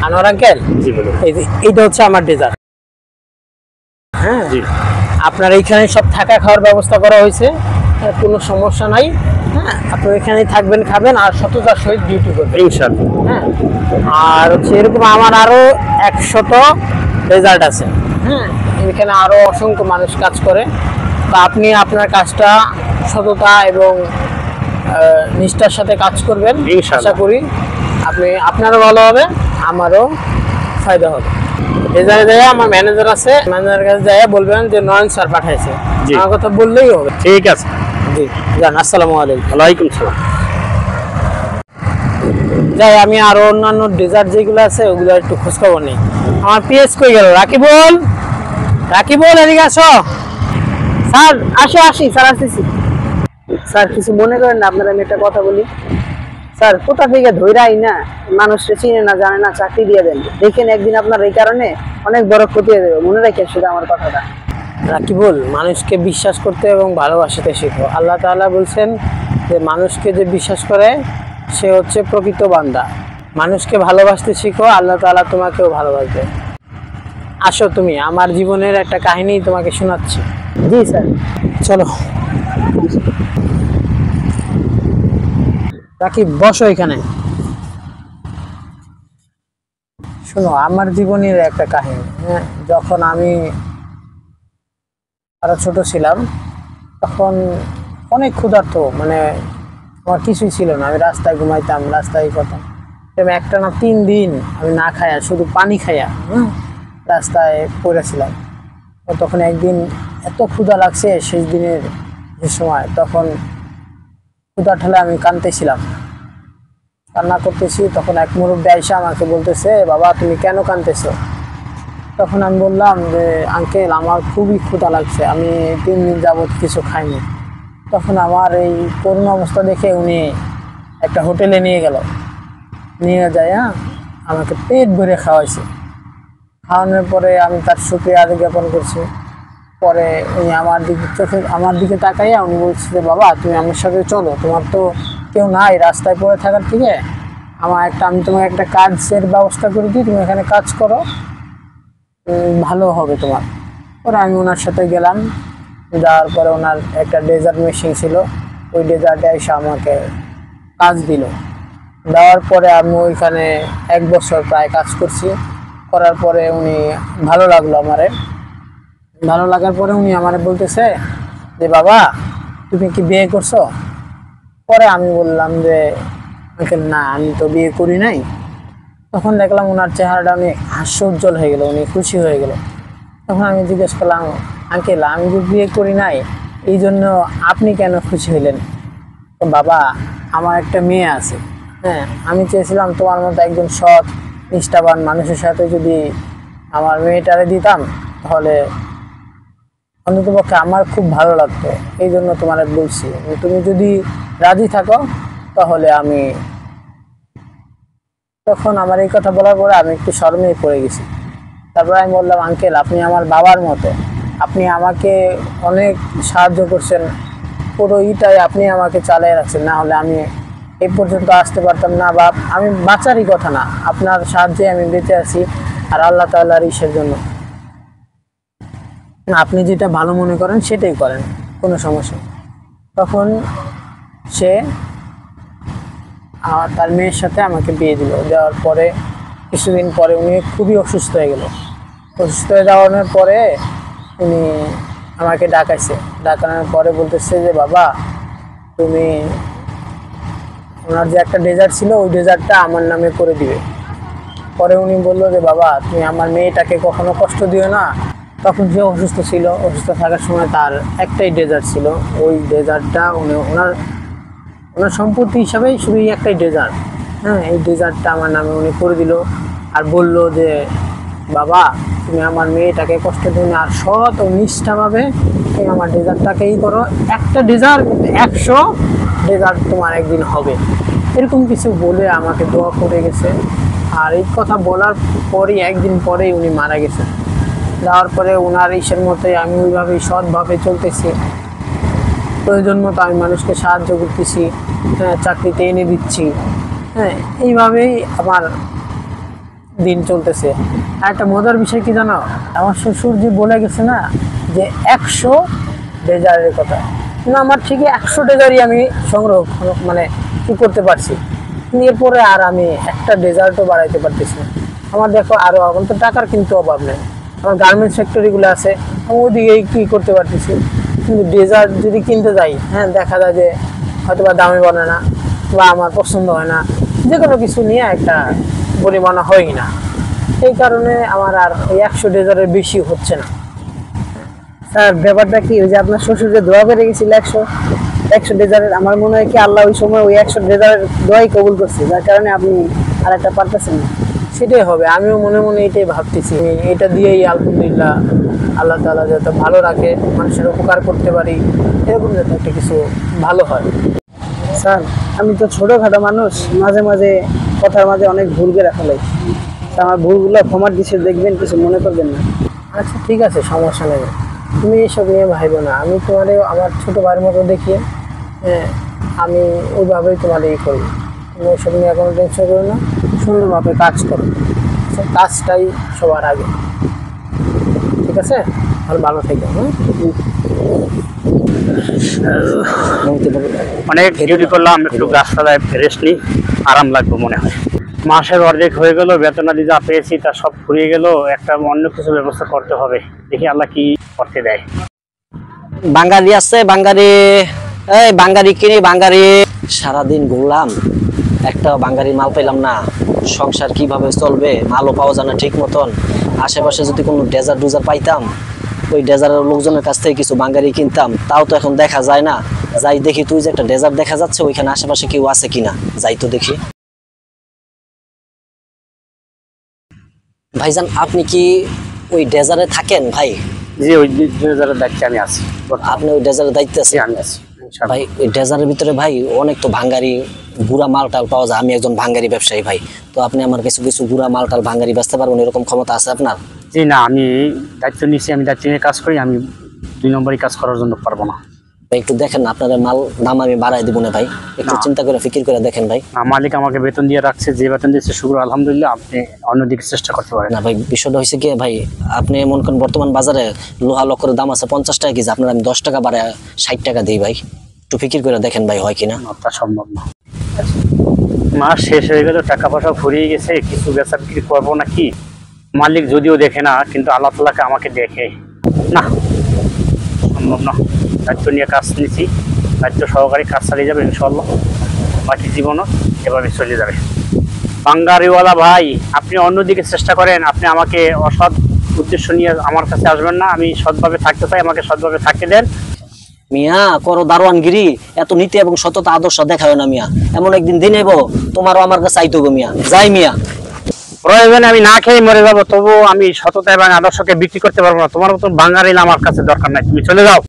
Anwar uncle, জি বলুন। এইটা হচ্ছে আমার ডেজার্ট। হ্যাঁ, জি আপনার এইখানে সব থাকা খাওয়ার ব্যবস্থা করা হয়েছে, কোনো সমস্যা নাই। হ্যাঁ, আপনি এখানেই থাকবেন, খাবেন আর সততার সহিত ডিউটি করবেন ইনশাআল্লাহ। হ্যাঁ, আর হচ্ছে এরকম আমার আরো 100 ডেজার্ট আছে। হ্যাঁ, এখানে আরো অসংখ্য মানুষ কাজ করে। তো আপনি আপনার কাজটা সততা এবং নিষ্ঠার সাথে কাজ করবেন, ইনশাআল্লাহ। আশা করি আপনি আপনারও ভালো হবে, আমারও ফায়দা হবে। ডেজার্টে যায় আমার ম্যানেজার আছে, ম্যানেজারের কাছে যায় বলবেন যে নয়ন স্যার পাঠাইছে, জি। আমার কথা বললেই হবে। ঠিক আছে। জি যান, আসসালামু আলাইকুম। ওয়ালাইকুম সালাম। যাই, আমি আরো অন্যান্য ডেজার্ট যেগুলো আছে ওগুলো একটু খোঁজ খবর নেই। আমার পিএস কই গেল? রাকিবুল, রাকিবুল এদিকে আসো। স্যার আসি স্যার, আসতেছি। স্যার কিছু মনে করেন না, আপনার আমি একটা কথা বলি। স্যার কোথা থেকে ধৈরাই না, মানুষকে চিনে না জানে না, চাকরি দিয়ে দেন, দেখেন একদিন আপনার এই কারণে অনেক বড় ক্ষতি হয়ে যাবে। মনে রাখেন শুধু আমার কথাটা। রাকিবুল, মানুষকে বিশ্বাস করতে এবং ভালোবাসতে শিখো। আল্লাহ তাআলা বলছেন যে মানুষকে যে বিশ্বাস করে সে হচ্ছে প্রকৃত বান্দা। মানুষকে ভালোবাসতে শিখো, আল্লাহ তাআলা তোমাকেও ভালোবাসবে। আসো, তুমি আমার জীবনের একটা কাহিনী তোমাকে শোনাচ্ছি। জি স্যার, চলো। রাকিব বসো এখানে। শোনো, আমার জীবনের একটা কাহিনী। হ্যাঁ, যখন আমি আরো ছোট ছিলাম তখন অনেক ক্ষুধার্ত, মানে আমার কিছুই ছিল না। আমি রাস্তায় ঘুমাইতাম, রাস্তায় করতাম। একটা না 3 দিন আমি না খায়া, শুধু পানি খাইয়া রাস্তায় পড়েছিলাম। তখন একদিন এত ক্ষুধা লাগছে শেষ দিনের যে সময়, তখন ক্ষুধা ঠেলে আমি কাঁদতেছিলাম, কান্না করতেছি। তখন এক মুরব্বী আইসা আমাকে বলতেছে, বাবা তুমি কেন কাঁদতেছো? তখন আমি বললাম যে আঙ্কেল আমার খুবই ক্ষুধা লাগছে, আমি 3 দিন যাবত কিছু খাইনি। তখন আমার এই করুণ অবস্থা দেখে উনি একটা হোটেলে নিয়ে গেল, নিয়ে যায় আমাকে পেট ভরে খাওয়াইছে। খাওয়ানোর পরে আমি তার শুকরিয়া আদায় জ্ঞাপন করছি। পরে উনি আমার দিকে তাকাইয়া উনি বলছে যে বাবা তুমি আমার সাথে চলো, তোমার তো কেউ নাই রাস্তায় পড়ে থাকার থেকে, আমি তোমাকে একটা কাজের ব্যবস্থা করে দিই, তুমি এখানে কাজ করো, ভালো হবে তোমার। পরে আমি ওনার সাথে গেলাম, যাওয়ার পরে ওনার একটা ডেজার্ট মেশিন ছিল, ওই ডেজার্টে এসে আমাকে কাজ দিল। দেওয়ার পরে আমি ওইখানে 1 বছর প্রায় কাজ করছি। করার পরে উনি ভালো লাগলো আমারে। ভালো লাগার পরে উনি আমারে বলতেছে যে বাবা তুমি কি বিয়ে করছো? পরে আমি বললাম যে আঙ্কেল না, আমি তো বিয়ে করি নাই। তখন দেখলাম ওনার চেহারাটা অনেক হাস্যোজ্জ্বল হয়ে গেল, উনি খুশি হয়ে গেল। তখন আমি জিজ্ঞেস করলাম, আঙ্কেল আমি যে বিয়ে করি নাই এই জন্য আপনি কেন খুশি হইলেন? তো বাবা আমার একটা মেয়ে আছে, হ্যাঁ, আমি চেয়েছিলাম তোমার মতো একজন সৎ নিষ্ঠাবান মানুষের সাথে যদি আমার মেয়েটারে দিতাম তাহলে অন্ততপক্ষে আমার খুব ভালো লাগতো। এই জন্য তোমার বলছি, তুমি যদি রাজি থাকো তাহলে আমি। তখন আমার এই কথা বলার পরে আমি একটু শরমে পড়ে গেছি। তারপরে আমি বললাম, আঙ্কেল আপনি আমার বাবার মতো, আপনি আমাকে অনেক সাহায্য করছেন, পুরো ইটাই আপনি আমাকে চালিয়ে রাখছেন, না হলে আমি এই পর্যন্ত আসতে পারতাম না, বা আমি বাঁচারই কথা না। আপনার সাহায্যে আমি বেঁচে আছি, আর আল্লাহ তাআলার ইসের জন্য। আপনি যেটা ভালো মনে করেন সেটাই করেন, কোনো সমস্যা নেই। তখন সে তার মেয়ের সাথে আমাকে বিয়ে দিল। দেওয়ার পরে কিছুদিন পরে উনি খুবই অসুস্থ হয়ে গেল। অসুস্থ হয়ে যাওয়ার পরে উনি আমাকে ডাকাইছে। ডাকানোর পরে বলতেছে যে বাবা তুমি, ওনার যে একটা ডেজার্ট ছিল ওই ডেজার্টটা আমার নামে করে দিবে। পরে উনি বললো যে বাবা তুমি আমার মেয়েটাকে কখনো কষ্ট দিও না। তখন সে অসুস্থ ছিল, অসুস্থ থাকার সময় তার একটাই ডেজার্ট ছিল, ওই ডেজার্টটা ওনার সম্পত্তি হিসাবেই শুধু একটাই ডেজার্ট। হ্যাঁ, এই ডেজার্টটা আমার নামে উনি করে দিল। আর বলল যে বাবা তুমি আমার মেয়েটাকে কষ্ট দিও না, আর সৎ ও নিষ্ঠাভাবে তুমি আমার ডেজার্টটাকেই করো। একটা ডেজার্ট 100 ডেজার্ট তোমার একদিন হবে, এরকম কিছু বলে আমাকে দোয়া করে গেছে। আর এই কথা বলার পরই একদিন পরেই উনি মারা গেছেন। যাওয়ার পরে ওনার ইসের মতোই আমি ওইভাবেই সৎভাবে চলতেছি। প্রয়োজন মতো আমি মানুষকে সাহায্য করতেছি, হ্যাঁ, চাকরিতে এনে দিচ্ছি। হ্যাঁ, এইভাবেই আমার দিন চলতেছে। আর একটা মজার বিষয় কি জানো, আমার শ্বশুর যে বলে গেছে না যে 100 ডেজারের কথা, কিন্তু আমার ঠিকই 100 ডেজারই আমি সংগ্রহ মানে কি করতে পারছি, কিন্তু এরপরে আর আমি একটা ডেজার্টও বাড়াইতে পারতেছি না। আমার দেখো আরো এখন তো টাকার কিন্তু অভাব নেই, আমার গার্মেন্টস ফ্যাক্টরিগুলো আছে, আমি ওদিকেই কি করতে পারতেছি। কিন্তু ডেজার্ট যদি কিনতে যাই, হ্যাঁ দেখা যায় যে হয়তো বা দামে বনে না বা আমার পছন্দ হয় না, যে কোনো কিছু নিয়ে একটা পরিমাণ হয়ই না। এই কারণে আমার আর এই 100 ডেজারের বেশি হচ্ছে না। স্যার ব্যাপারটা কি, ওই যে আপনার শ্বশুর যে দোয়া পেরে গেছিল 100 ডেজারের, আমার মনে হয় কি আল্লাহ ওই সময় ওই 100 ডেজারের দোয়াই কবুল করছে, যার কারণে আপনি আর একটা পারতেছেন না। সেটাই হবে, আমিও মনে মনে এটাই ভাবতেছি। এটা দিয়েই আলহামদুলিল্লাহ আল্লাহ তাআলা যাতে ভালো রাখে, মানুষের উপকার করতে পারি, এরকম যাতে একটা কিছু ভালো হয়। স্যার আমি তো ছোটোখাটো মানুষ, মাঝে মাঝে কথার মাঝে অনেক ভুল করে ফেলাই। আমার ভুলগুলো ক্ষমার দৃশ্যে দেখবেন, কিছু মনে করবেন না। আচ্ছা ঠিক আছে, সমস্যা নেই, তুমি এসব নিয়ে ভাইবো না। আমি তোমার আমার ছোটো ভাইয়ের মতো দেখিয়ে, হ্যাঁ আমি ওইভাবেই তোমার করি। তুমি ওইসব নিয়ে কোনো টেনশন করো না, সুন্দরভাবে কাজ করো, কাজটাই সবার আগে। ঠিক আছে, আর ভালো থেকো। অনেক ডিউটি করলাম, একটু গাছতলায় রেস্ট নিই, আরাম লাগবে মনে হয়। মাসের অর্ধেক হয়ে গেল, বেতনাদি যা পেয়েছি তা সব ফুরিয়ে গেল, একটা অন্য কিছু ব্যবস্থা করতে হবে, দেখি আল্লাহ কি করতে দেয়। বাঙালি আছে, বাঙালি এই বাঙালি কিনি, বাঙালি সারাদিন ঘুরলাম, একটা বাঙালি মাল পেলাম না। সংসার কিভাবে চলবে, মালও পাওয়া যায় না ঠিক মতন। আশেপাশে যদি কোনো ডেজার্ট ডুজার পাইতাম, ওই ডেজার্টের লোকজনের কাছ থেকে কিছু বাঙালি কিনতাম, তাও তো এখন দেখা যায় না। যাই দেখি, তুই যে একটা ডেজার্ট দেখা যাচ্ছে, ওইখানে আশেপাশে কেউ আছে কিনা, যাই তো দেখি। ভাইজান আপনি কি ওই ডেজার্টে থাকেন ভাই? যে ওই যারা দেখছি আমি আছি, আপনি ওই ডেজার্টের দায়িত্বে আছেন? আমি আছি ভাই ওই ডেজার্টের ভিতরে ভাই অনেক তো ভাঙ্গারি গুড়া মালটাল পাওয়া যায়। আমি একজন ভাঙ্গারি ব্যবসায়ী ভাই, তো আপনি আমার কিছু কিছু গুড়া মালটাল ভাঙ্গারি বেচতে পারবেন, এরকম ক্ষমতা আছে আপনার? জি না, আমি দায়িত্ব নিচ্ছি, আমি দায়িত্ব নিয়ে কাজ করি, আমি 2 নম্বরই কাজ করার জন্য পারবো না। ভাই একটু দেখেন না, আপনার মাল দাম আমি বাড়াই দিব না ভাই, একটু চিন্তা করে ফিকির করে দেখেন ভাই। মালিক আমাকে বেতন দিয়ে রাখছে, যে বেতন দিচ্ছে শুক্র আলহামদুলিল্লাহ, আপনি অন্যদিকে চেষ্টা করতে পারেন না ভাই, বিষয়টা হয়েছে কি ভাই, আপনি মনে করেন বর্তমান বাজারে লোহা লক্করের দাম আছে 50 টাকা কেজি, আপনার আমি 10 টাকা বাড়ায় 60 টাকা দিই ভাই, একটু ফিকির করে দেখেন ভাই হয় কিনা। তা সম্ভব না। মাস শেষ হয়ে গেল, টাকা পয়সা ফুরিয়ে গেছে, কিছু বেচা বিক্রি করবো নাকি। মালিক যদিও দেখে না, কিন্তু আল্লাহ তাআলাকে আমাকে দেখে না, সম্ভব না। দায়িত্ব নিয়ে কাজ নিয়েছি, দায়িত্ব সহকারী কাজ চালিয়ে যাবে ইনশাআল্লাহ, বাকি জীবনও এভাবে চলে যাবে। বাঙ্গারিওয়ালা ভাই, আপনি অন্যদিকে চেষ্টা করেন, আপনি আমাকে অসৎ উদ্দেশ্য নিয়ে আমার কাছে আসবেন না। আমি সৎভাবে থাকতে চাই, আমাকে সৎভাবে থাকতে দেন। মিয়া করো দারোয়ানগিরি, এত নীতি এবং সততা আদর্শ দেখায় না মিয়া। এমন একদিন দিন এবো তোমারও আমার কাছে আইতে হবে মিয়া, যাই মিয়া। প্রয়োজনে আমি না খেয়ে মরে যাবো, তবুও আমি সততা এবং আদর্শকে বিক্রি করতে পারবো না। তোমার মতন বাঙালি আমার কাছে দরকার নাই, তুমি চলে যাও।